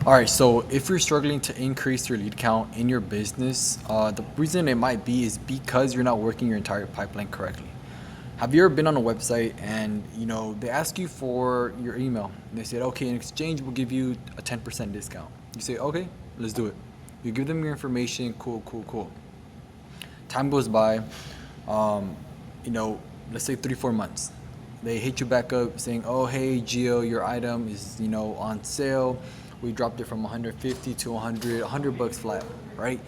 All right, so if you're struggling to increase your lead count in your business, the reason it might be is because you're not working your entire pipeline correctly. Have you ever been on a website and they ask you for your email? And they said, okay, in exchange we'll give you a 10% discount. You say, okay, let's do it. You give them your information, cool, cool, cool. Time goes by, um, let's say 3, 4 months. They hit you back up saying, oh, hey, Gio, your item is, on sale. We dropped it from 150 to 100 bucks flat, right?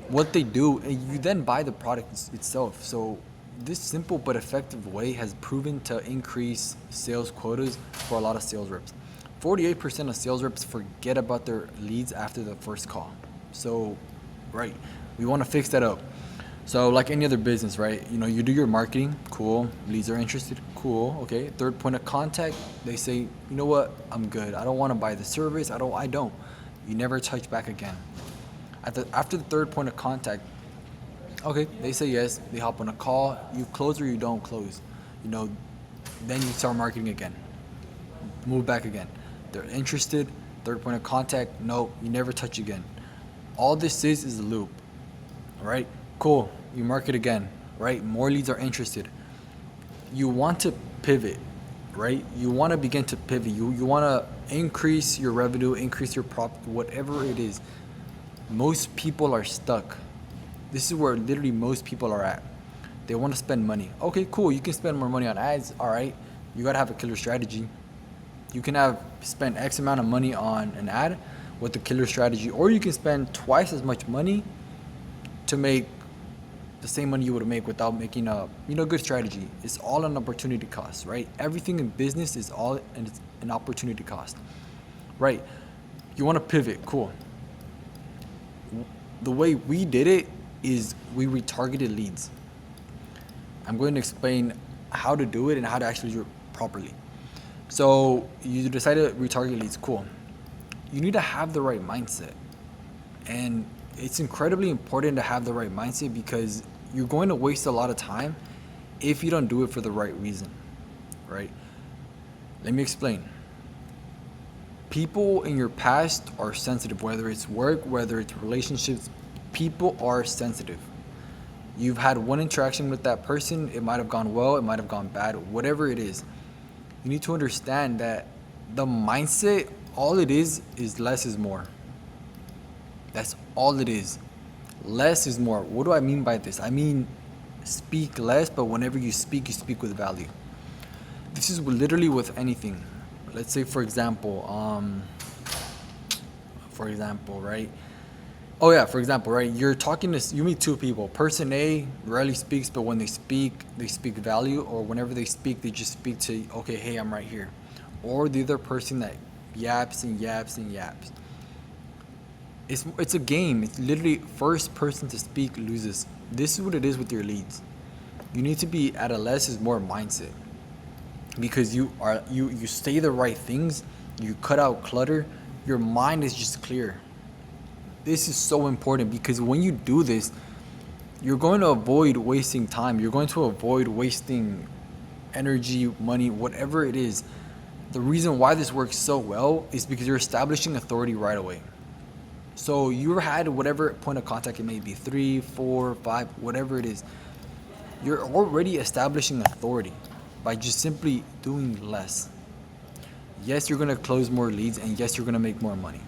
What they do, and you then buy the product itself. So this simple but effective way has proven to increase sales quotas for a lot of sales reps. 48% of sales reps forget about their leads after the first call. So, right, we want to fix that up. So like any other business, right? You do your marketing, cool. Leads are interested, cool. Okay. Third point of contact, they say, you know what? I'm good. I don't want to buy the service. I don't. You never touch back again. After the third point of contact, okay, they say yes. They hop on a call. You close or you don't close. You know, then you start marketing again. Move back again. They're interested. Third point of contact, no, you never touch again. All this is a loop. All right, cool. You market again, right? More leads are interested. You want to pivot, right? You want to begin to pivot. You want to increase your revenue, increase your profit, whatever it is. Most people are stuck. This is where literally most people are at. They want to spend money. Okay, cool. You can spend more money on ads. All right. You got to have a killer strategy. You can have spend X amount of money on an ad with a killer strategy, or you can spend twice as much money to make the same money you would make without making a good strategy. It's all an opportunity cost, right? Everything in business is all an opportunity cost, right? You want to pivot, cool. The way we did it is we retargeted leads. I'm going to explain how to do it and how to actually do it properly. So you decided to retarget leads, cool. You need to have the right mindset. And it's incredibly important to have the right mindset because you're going to waste a lot of time if you don't do it for the right reason, right? Let me explain. People in your past are sensitive, whether it's work, whether it's relationships. People are sensitive. You've had one interaction with that person. It might have gone well, it might have gone bad, whatever it is. You need to understand that the mindset, all it is less is more. That's all it is. Less is more. What do I mean by this? I mean, speak less, but whenever you speak with value. This is literally with anything. Let's say, for example, right? Oh yeah, for example, right? You meet two people. Person A rarely speaks, but when they speak value, or whenever they speak, they just speak to, okay, hey, I'm right here. Or the other person that yaps and yaps and yaps. It's a game. It's literally first person to speak loses. This is what it is with your leads. You need to be at a less is more mindset because you say the right things, you cut out clutter, your mind is just clear. This is so important because when you do this, you're going to avoid wasting time. You're going to avoid wasting energy, money, whatever it is. The reason why this works so well is because you're establishing authority right away. So you had whatever point of contact it may be, 3, 4, 5, whatever it is. You're already establishing authority by just simply doing less. Yes, you're going to close more leads, and yes, you're going to make more money.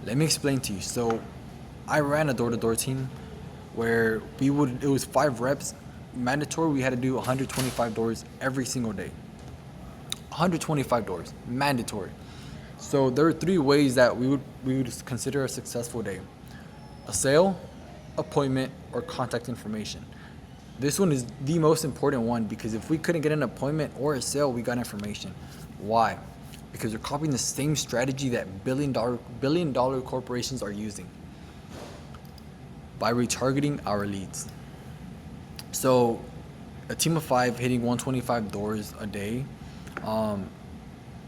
Let me explain to you. So I ran a door-to-door team where it was 5 reps. Mandatory, we had to do 125 doors every single day. 125 doors, mandatory. So there are 3 ways that we would consider a successful day: a sale, appointment, or contact information. This one is the most important one because if we couldn't get an appointment or a sale, we got information. Why? Because they're copying the same strategy that billion dollar corporations are using by retargeting our leads. So a team of 5 hitting 125 doors a day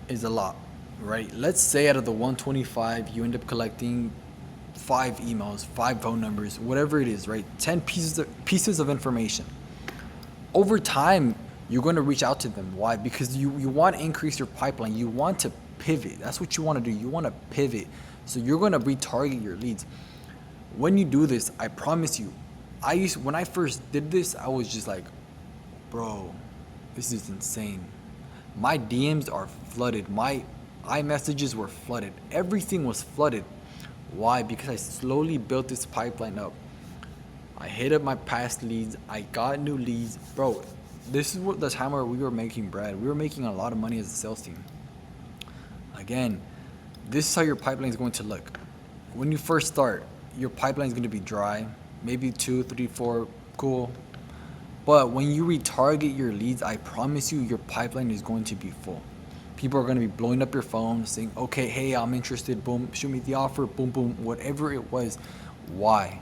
is a lot, right? Let's say out of the 125, you end up collecting 5 emails, 5 phone numbers, whatever it is, right? 10 pieces of information. Over time, you're going to reach out to them. Why? Because you want to increase your pipeline. You want to pivot. That's what you want to do. You want to pivot. So you're going to retarget your leads. When you do this, I promise you, when I first did this, I was just like, bro, this is insane. My DMs are flooded. My iMessages were flooded. Everything was flooded. Why? Because I slowly built this pipeline up. I hit up my past leads. I got new leads. Bro, this is what the time where we were making bread. We were making a lot of money as a sales team. Again, this is how your pipeline is going to look. When you first start, your pipeline is going to be dry. Maybe 2, 3, 4, cool. But when you retarget your leads, I promise you your pipeline is going to be full. People are going to be blowing up your phone saying, okay, hey, I'm interested. Boom, shoot me the offer. Boom, boom, whatever it was. Why?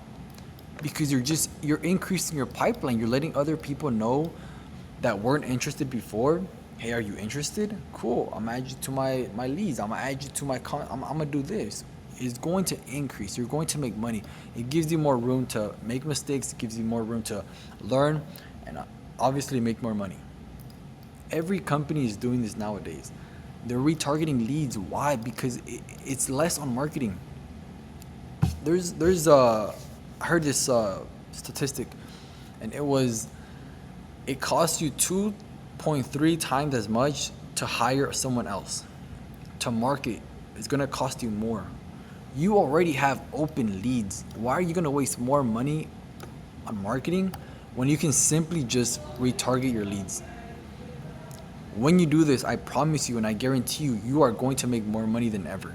Because you're increasing your pipeline. You're letting other people know that weren't interested before. Hey, are you interested? Cool. I'm gonna add you to my leads. I'm gonna add you to my I'm gonna do this. It's going to increase. You're going to make money. It gives you more room to make mistakes. It gives you more room to learn and obviously make more money. Every company is doing this nowadays. They're retargeting leads. Why? Because it's less on marketing. I heard this statistic, and it costs you 2.3 times as much to hire someone else. To market, it's gonna cost you more. You already have open leads. Why are you gonna waste more money on marketing when you can simply just retarget your leads? When you do this, I promise you and I guarantee you, you are going to make more money than ever.